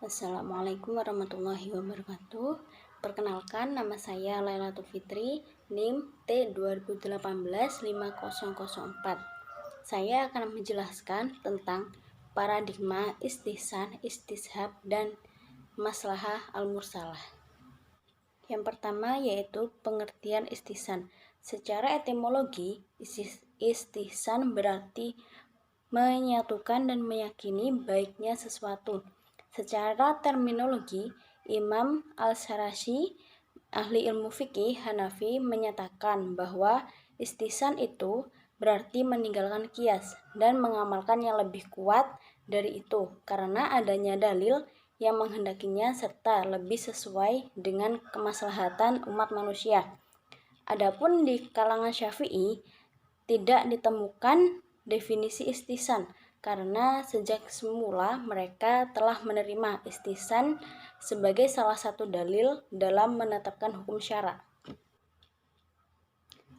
Assalamualaikum warahmatullahi wabarakatuh. Perkenalkan, nama saya Lailatul Fitri, NIM T2018-5004. Saya akan menjelaskan tentang paradigma istihsan, istishab, dan maslahah al-mursalah. Yang pertama yaitu pengertian istihsan. Secara etimologi, istihsan berarti menyatukan dan meyakini baiknya sesuatu. Secara terminologi, Imam Al-Syarashi, ahli ilmu fikih Hanafi, menyatakan bahwa istihsan itu berarti meninggalkan kias dan mengamalkan yang lebih kuat dari itu karena adanya dalil yang menghendakinya serta lebih sesuai dengan kemaslahatan umat manusia. Adapun di kalangan Syafi'i tidak ditemukan definisi istihsan karena sejak semula mereka telah menerima istihsan sebagai salah satu dalil dalam menetapkan hukum syara.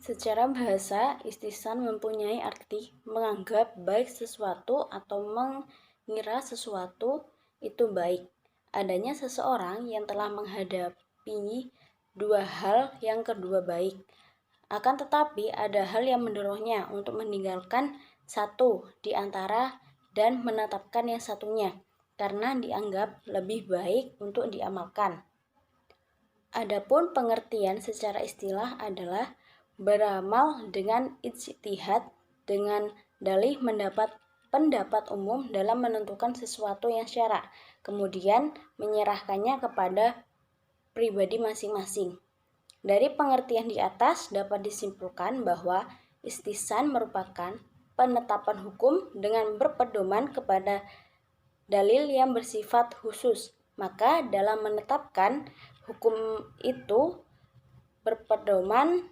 Secara bahasa, istihsan mempunyai arti menganggap baik sesuatu atau mengira sesuatu itu baik. Adanya seseorang yang telah menghadapi dua hal yang kedua baik. Akan tetapi ada hal yang mendorongnya untuk meninggalkan satu di antara dan menetapkan yang satunya karena dianggap lebih baik untuk diamalkan. Adapun pengertian secara istilah adalah beramal dengan ijtihad dengan dalih pendapat umum dalam menentukan sesuatu yang syara, kemudian menyerahkannya kepada pribadi masing-masing. Dari pengertian di atas dapat disimpulkan bahwa istihsan merupakan penetapan hukum dengan berpedoman kepada dalil yang bersifat khusus. Maka dalam menetapkan hukum itu berpedoman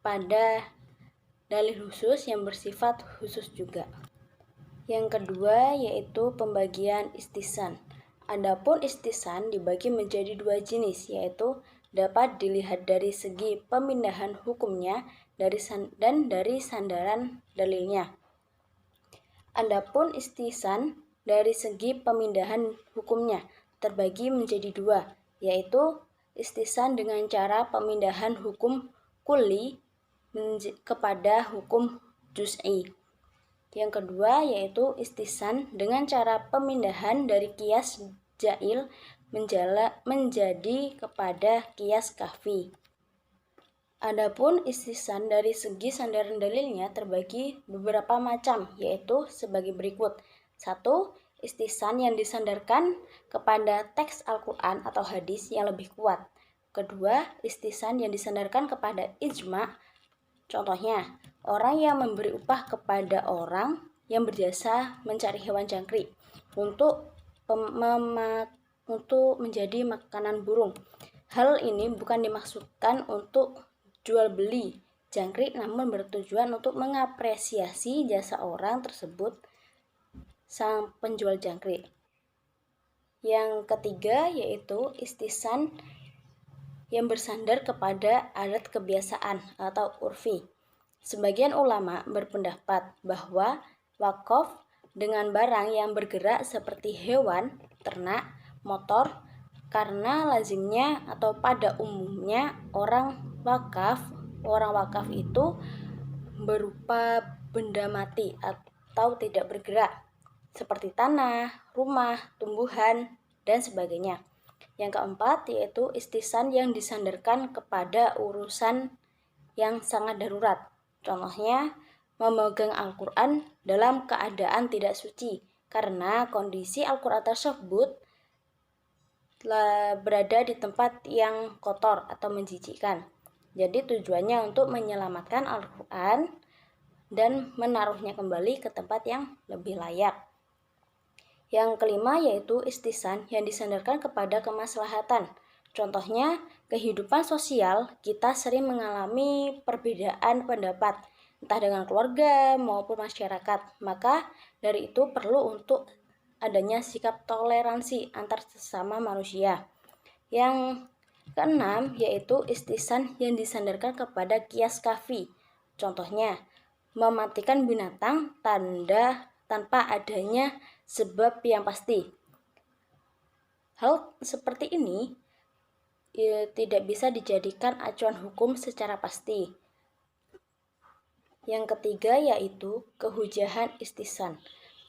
pada dalil khusus yang bersifat khusus juga. Yang kedua yaitu pembagian istihsan. Adapun istihsan dibagi menjadi dua jenis, yaitu dapat dilihat dari segi pemindahan hukumnya dan dari sandaran dalilnya. Adapun istihsan dari segi pemindahan hukumnya terbagi menjadi dua, yaitu istihsan dengan cara pemindahan hukum kulli kepada hukum juz'i. Yang kedua yaitu istihsan dengan cara pemindahan dari kias jail menjadi kepada kias kahfi. Adapun istihsan dari segi sandaran dalilnya terbagi beberapa macam, yaitu sebagai berikut. 1. Istihsan yang disandarkan kepada teks Al-Quran atau hadis yang lebih kuat. Kedua, istihsan yang disandarkan kepada ijma'. Contohnya, orang yang memberi upah kepada orang yang berjasa mencari hewan jangkrik untuk menjadi makanan burung. Hal ini bukan dimaksudkan untuk jual beli jangkrik, namun bertujuan untuk mengapresiasi jasa orang tersebut, sang penjual jangkrik. Yang ketiga yaitu istihsan yang bersandar kepada adat kebiasaan atau urfi. Sebagian ulama berpendapat bahwa wakaf dengan barang yang bergerak seperti hewan, ternak, motor, karena lazimnya atau pada umumnya orang wakaf itu berupa benda mati atau tidak bergerak, seperti tanah, rumah, tumbuhan, dan sebagainya. Yang keempat yaitu istihsan yang disandarkan kepada urusan yang sangat darurat. Contohnya, memegang Al-Quran dalam keadaan tidak suci, karena kondisi Al-Quran tersebut berada di tempat yang kotor atau menjijikkan. Jadi tujuannya untuk menyelamatkan Al-Quran dan menaruhnya kembali ke tempat yang lebih layak. Yang kelima yaitu istihsan yang disandarkan kepada kemaslahatan. Contohnya, kehidupan sosial kita sering mengalami perbedaan pendapat, entah dengan keluarga maupun masyarakat. Maka dari itu perlu untuk adanya sikap toleransi antar sesama manusia. Yang keenam yaitu istihsan yang disandarkan kepada kias kahfi. Contohnya, mematikan binatang tanpa adanya sebab yang pasti. Hal seperti ini tidak bisa dijadikan acuan hukum secara pasti. Yang ketiga yaitu kehujahan istisan.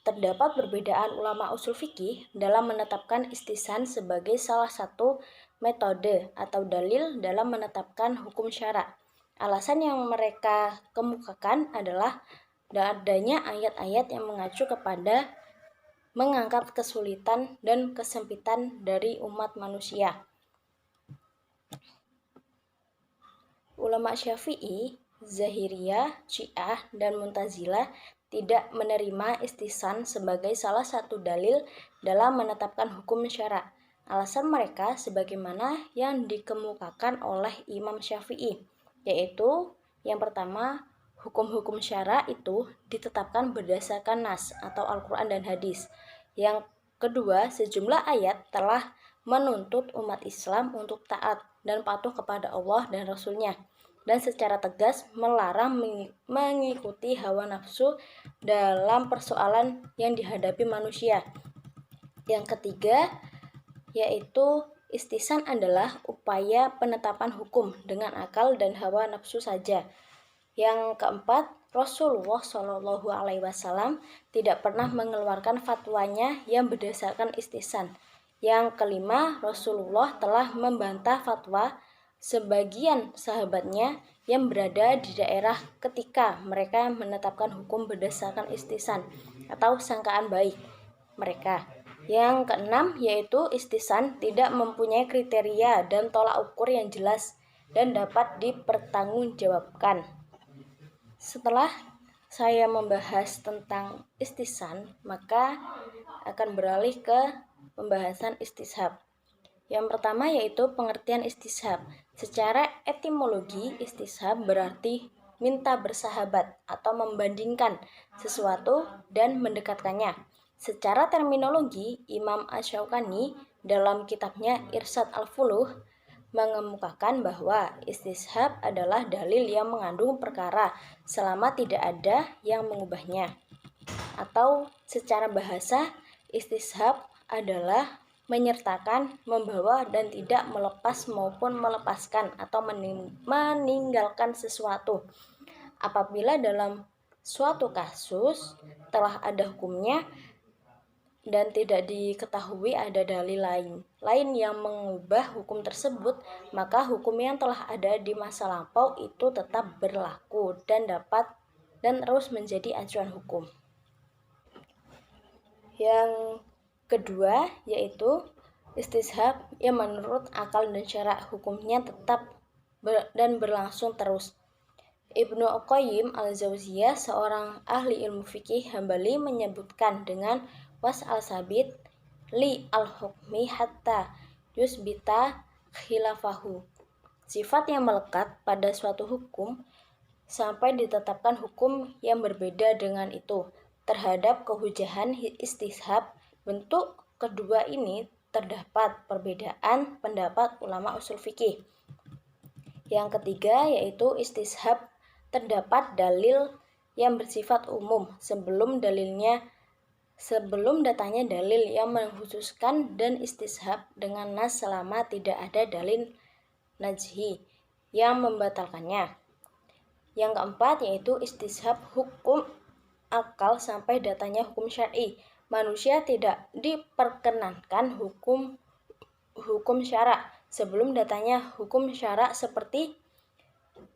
Terdapat perbedaan ulama usul fikih dalam menetapkan istisan sebagai salah satu metode atau dalil dalam menetapkan hukum syara. Alasan yang mereka kemukakan adalah adanya ayat-ayat yang mengacu kepada mengangkat kesulitan dan kesempitan dari umat manusia. Ulama Syafi'i, Zahiriyah, Syiah, dan Mu'tazilah tidak menerima istisan sebagai salah satu dalil dalam menetapkan hukum syara. Alasan mereka sebagaimana yang dikemukakan oleh Imam Syafi'i, yaitu yang pertama, hukum-hukum syara itu ditetapkan berdasarkan nas atau Al-Quran dan hadis. Yang kedua, sejumlah ayat telah menuntut umat Islam untuk taat dan patuh kepada Allah dan Rasul-Nya, dan secara tegas melarang mengikuti hawa nafsu dalam persoalan yang dihadapi manusia. Yang ketiga, yaitu istisan adalah upaya penetapan hukum dengan akal dan hawa nafsu saja. Yang keempat, Rasulullah Shallallahu Alaihi Wasallam tidak pernah mengeluarkan fatwanya yang berdasarkan istisan. Yang kelima, Rasulullah telah membantah fatwa sebagian sahabatnya yang berada di daerah ketika mereka menetapkan hukum berdasarkan istisan atau sangkaan baik mereka. Yang keenam yaitu istisan tidak mempunyai kriteria dan tolak ukur yang jelas dan dapat dipertanggungjawabkan. Setelah saya membahas tentang istisan, maka akan beralih ke pembahasan istishab. Yang pertama yaitu pengertian istishab. Secara etimologi, istishab berarti minta bersahabat atau membandingkan sesuatu dan mendekatkannya. Secara terminologi, Imam Asy-Syaukani dalam kitabnya Irsyad al-Fuluh mengemukakan bahwa istishab adalah dalil yang mengandung perkara selama tidak ada yang mengubahnya. Atau secara bahasa, istishab adalah menyertakan, membawa, dan tidak melepas maupun melepaskan atau meninggalkan sesuatu. Apabila dalam suatu kasus telah ada hukumnya dan tidak diketahui ada dalil lain yang mengubah hukum tersebut, maka hukum yang telah ada di masa lampau itu tetap berlaku dan terus menjadi acuan hukum. Yang kedua yaitu istishab yang menurut akal dan syara hukumnya tetap dan berlangsung terus. Ibnu Qayyim al-Jauziyah, seorang ahli ilmu fikih Hambali, menyebutkan dengan was al-sabit li al-hukmi hatta yusbita khilafahu. Sifat yang melekat pada suatu hukum sampai ditetapkan hukum yang berbeda dengan itu. Terhadap kehujahan istishab bentuk kedua ini terdapat perbedaan pendapat ulama usul fikih. Yang ketiga yaitu istishab terdapat dalil yang bersifat umum sebelum datangnya dalil yang mengkhususkan, dan istishab dengan nas selama tidak ada dalil najhi yang membatalkannya. Yang keempat yaitu istishab hukum akal sampai datangnya hukum syar'i. Manusia tidak diperkenankan hukum syara sebelum datangnya hukum syara, seperti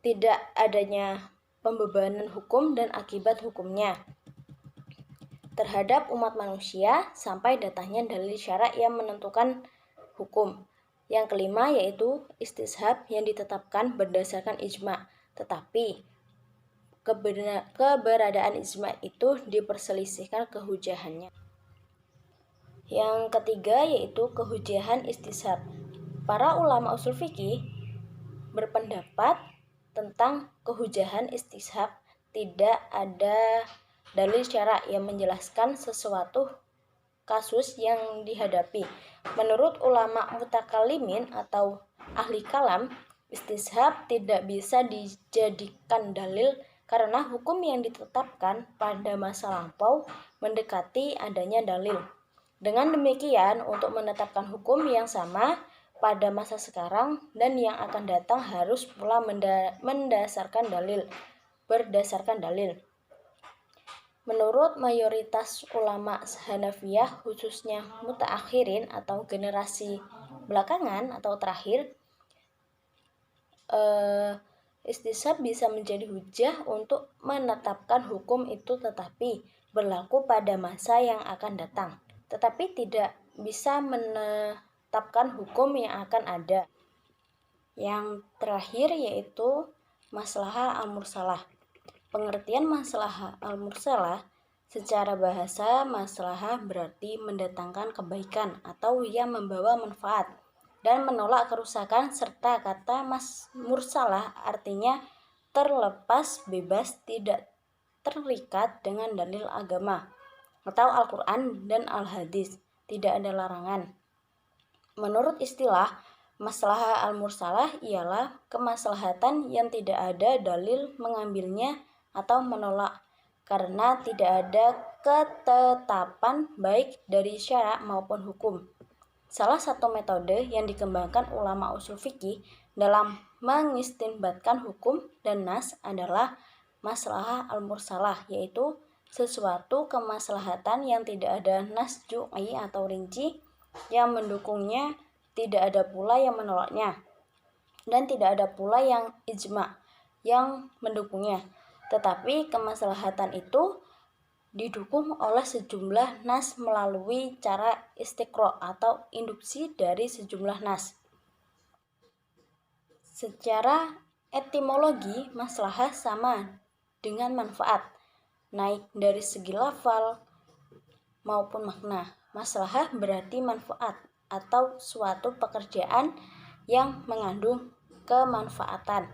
tidak adanya pembebanan hukum dan akibat hukumnya terhadap umat manusia sampai datangnya dalil syara yang menentukan hukum. Yang kelima yaitu istishab yang ditetapkan berdasarkan ijma, tetapi keberadaan ijma itu diperselisihkan kehujahannya. Yang ketiga yaitu kehujahan istishab. Para ulama usul fikih berpendapat tentang kehujahan istishab tidak ada dalil syara yang menjelaskan sesuatu kasus yang dihadapi. Menurut ulama mutakallimin atau ahli kalam, istishab tidak bisa dijadikan dalil karena hukum yang ditetapkan pada masa lampau mendekati adanya dalil. Dengan demikian, untuk menetapkan hukum yang sama pada masa sekarang dan yang akan datang harus pula berdasarkan dalil. Menurut mayoritas ulama Hanafiyah, khususnya mutaakhirin atau generasi belakangan atau terakhir, istisab bisa menjadi hujah untuk menetapkan hukum itu tetapi berlaku pada masa yang akan datang, tetapi tidak bisa menetapkan hukum yang akan ada. Yang terakhir yaitu maslahah al-mursalah. Pengertian maslahah al-mursalah secara bahasa, maslahah berarti mendatangkan kebaikan atau yang membawa manfaat dan menolak kerusakan, serta kata mursalah artinya terlepas, bebas, tidak terikat dengan dalil agama atau Al-Quran dan Al-Hadis, tidak ada larangan. Menurut istilah, maslahah al-mursalah ialah kemaslahatan yang tidak ada dalil mengambilnya atau menolak, karena tidak ada ketetapan baik dari syara maupun hukum. Salah satu metode yang dikembangkan ulama usul fikih dalam mengistinbatkan hukum dan nas adalah maslahah al-mursalah, yaitu sesuatu kemaslahatan yang tidak ada nas ju'i atau rinci yang mendukungnya, tidak ada pula yang menolaknya, dan tidak ada pula yang ijma yang mendukungnya. Tetapi kemaslahatan itu didukung oleh sejumlah nas melalui cara istiqra atau induksi dari sejumlah nas. Secara etimologi, maslahah sama dengan manfaat, naik dari segi lafal maupun makna. Maslahah berarti manfaat atau suatu pekerjaan yang mengandung kemanfaatan.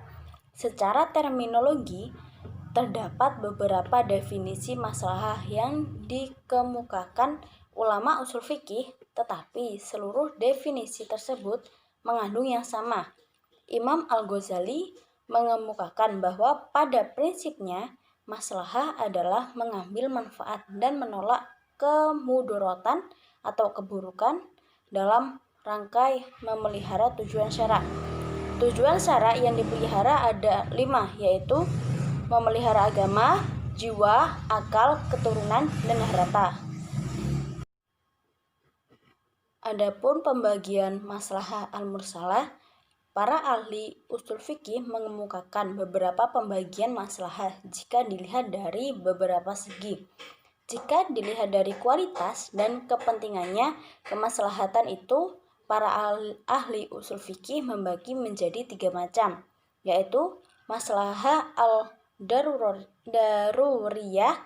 Secara terminologi, terdapat beberapa definisi maslahah yang dikemukakan ulama usul fikih, tetapi seluruh definisi tersebut mengandung yang sama. Imam Al-Ghazali mengemukakan bahwa pada prinsipnya maslahah adalah mengambil manfaat dan menolak kemudorotan atau keburukan dalam rangkai memelihara tujuan syara. Tujuan syara yang dipelihara ada 5, yaitu memelihara agama, jiwa, akal, keturunan, dan harta. Adapun pembagian maslahah al-mursalah, para ahli usul fikih mengemukakan beberapa pembagian maslahah jika dilihat dari beberapa segi. Jika dilihat dari kualitas dan kepentingannya, kemaslahatan itu para ahli usul fikih membagi menjadi 3 macam, yaitu maslahah daruriyah,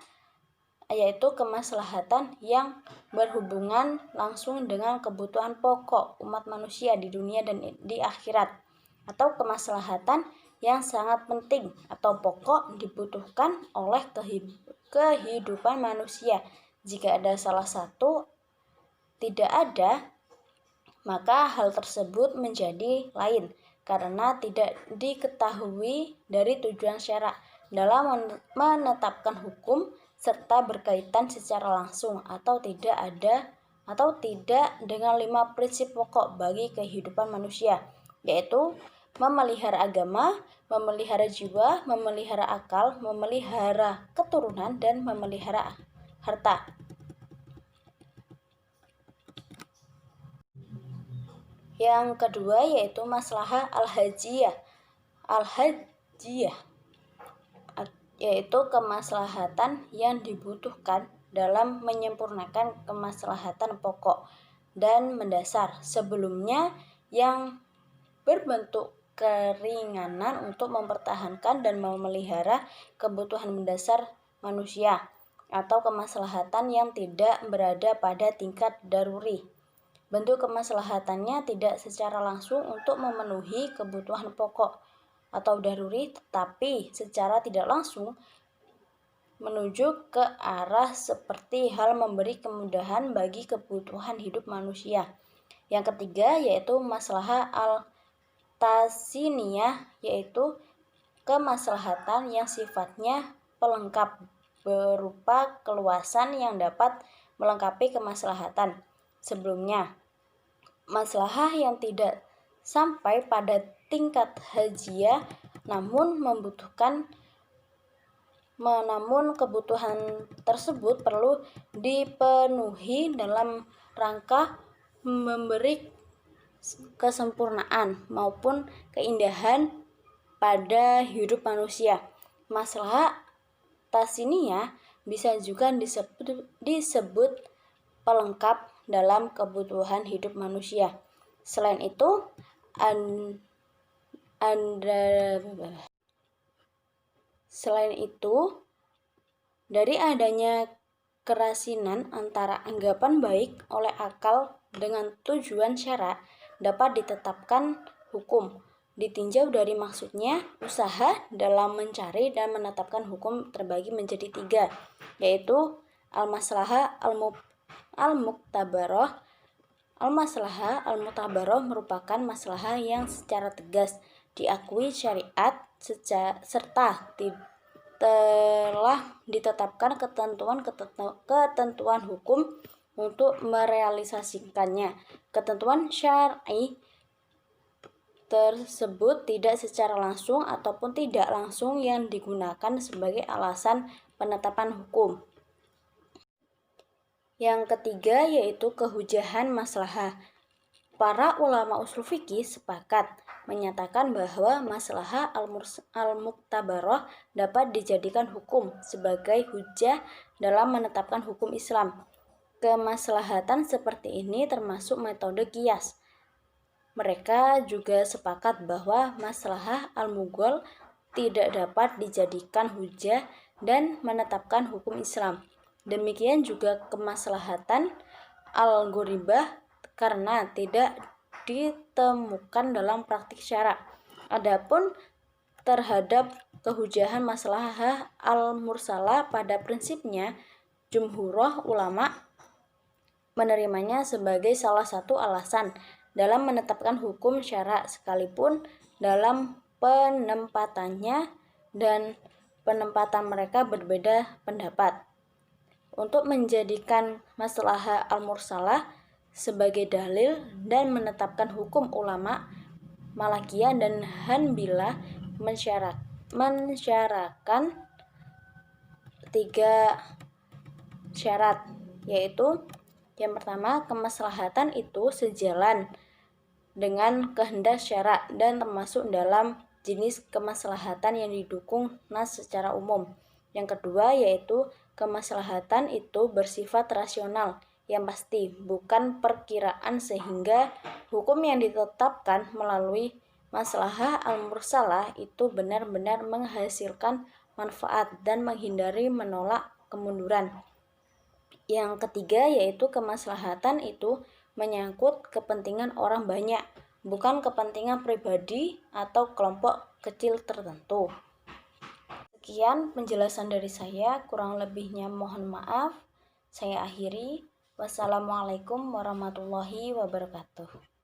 yaitu kemaslahatan yang berhubungan langsung dengan kebutuhan pokok umat manusia di dunia dan di akhirat, atau kemaslahatan yang sangat penting atau pokok dibutuhkan oleh kehidupan manusia. Jika ada salah satu tidak ada, maka hal tersebut menjadi lain karena tidak diketahui dari tujuan syara dalam menetapkan hukum serta berkaitan secara langsung atau tidak dengan 5 prinsip pokok bagi kehidupan manusia, yaitu memelihara agama, memelihara jiwa, memelihara akal, memelihara keturunan, dan memelihara harta. Yang kedua yaitu maslahah al-hajiyah. Al-hajiyah yaitu kemaslahatan yang dibutuhkan dalam menyempurnakan kemaslahatan pokok dan mendasar sebelumnya yang berbentuk keringanan untuk mempertahankan dan memelihara kebutuhan mendasar manusia, atau kemaslahatan yang tidak berada pada tingkat daruri. Bentuk kemaslahatannya tidak secara langsung untuk memenuhi kebutuhan pokok atau daruri, tetapi secara tidak langsung menuju ke arah seperti hal memberi kemudahan bagi kebutuhan hidup manusia. Yang ketiga yaitu maslahah al-tasiniyah, yaitu kemaslahatan yang sifatnya pelengkap berupa keluasan yang dapat melengkapi kemaslahatan sebelumnya. Maslahah yang tidak sampai pada tingkat hajiah namun kebutuhan tersebut perlu dipenuhi dalam rangka memberi kesempurnaan maupun keindahan pada hidup manusia. Maslahah tasniyah bisa juga disebut pelengkap dalam kebutuhan hidup manusia. Selain itu, dari adanya kerasinan antara anggapan baik oleh akal dengan tujuan syara dapat ditetapkan hukum. Ditinjau dari maksudnya, usaha dalam mencari dan menetapkan hukum terbagi menjadi 3, yaitu al-maslahah al-muktabarah. Al-maslahah al-muktabarah merupakan maslahah yang secara tegas diakui syariat serta telah ditetapkan ketentuan hukum untuk merealisasikannya. Ketentuan syar'i tersebut tidak secara langsung ataupun tidak langsung yang digunakan sebagai alasan penetapan hukum. Yang ketiga yaitu kehujahan maslahah. Para ulama ushul fikih sepakat menyatakan bahwa maslahah al-muktabarah dapat dijadikan hukum sebagai hujah dalam menetapkan hukum Islam. Kemaslahatan seperti ini termasuk metode qiyas. Mereka juga sepakat bahwa maslahah al-mughal tidak dapat dijadikan hujah dan menetapkan hukum Islam. Demikian juga kemaslahatan al-ghoribah karena tidak ditemukan dalam praktik syara. Adapun terhadap kehujahan maslahah al-mursalah pada prinsipnya jumhurah ulama menerimanya sebagai salah satu alasan dalam menetapkan hukum syara sekalipun dalam penempatannya dan penempatan mereka berbeda pendapat. Untuk menjadikan maslahah al-mursalah sebagai dalil dan menetapkan hukum, ulama Malikiyah dan Hanbilah mensyaratkan 3 syarat, yaitu yang pertama, kemaslahatan itu sejalan dengan kehendak syara dan termasuk dalam jenis kemaslahatan yang didukung nas secara umum. Yang kedua yaitu kemaslahatan itu bersifat rasional yang pasti, bukan perkiraan, sehingga hukum yang ditetapkan melalui maslahah al-mursalah itu benar-benar menghasilkan manfaat dan menghindari menolak kemunduran. Yang ketiga yaitu kemaslahatan itu menyangkut kepentingan orang banyak, bukan kepentingan pribadi atau kelompok kecil tertentu. Sekian penjelasan dari saya, kurang lebihnya mohon maaf. Saya akhiri. Wassalamualaikum warahmatullahi wabarakatuh.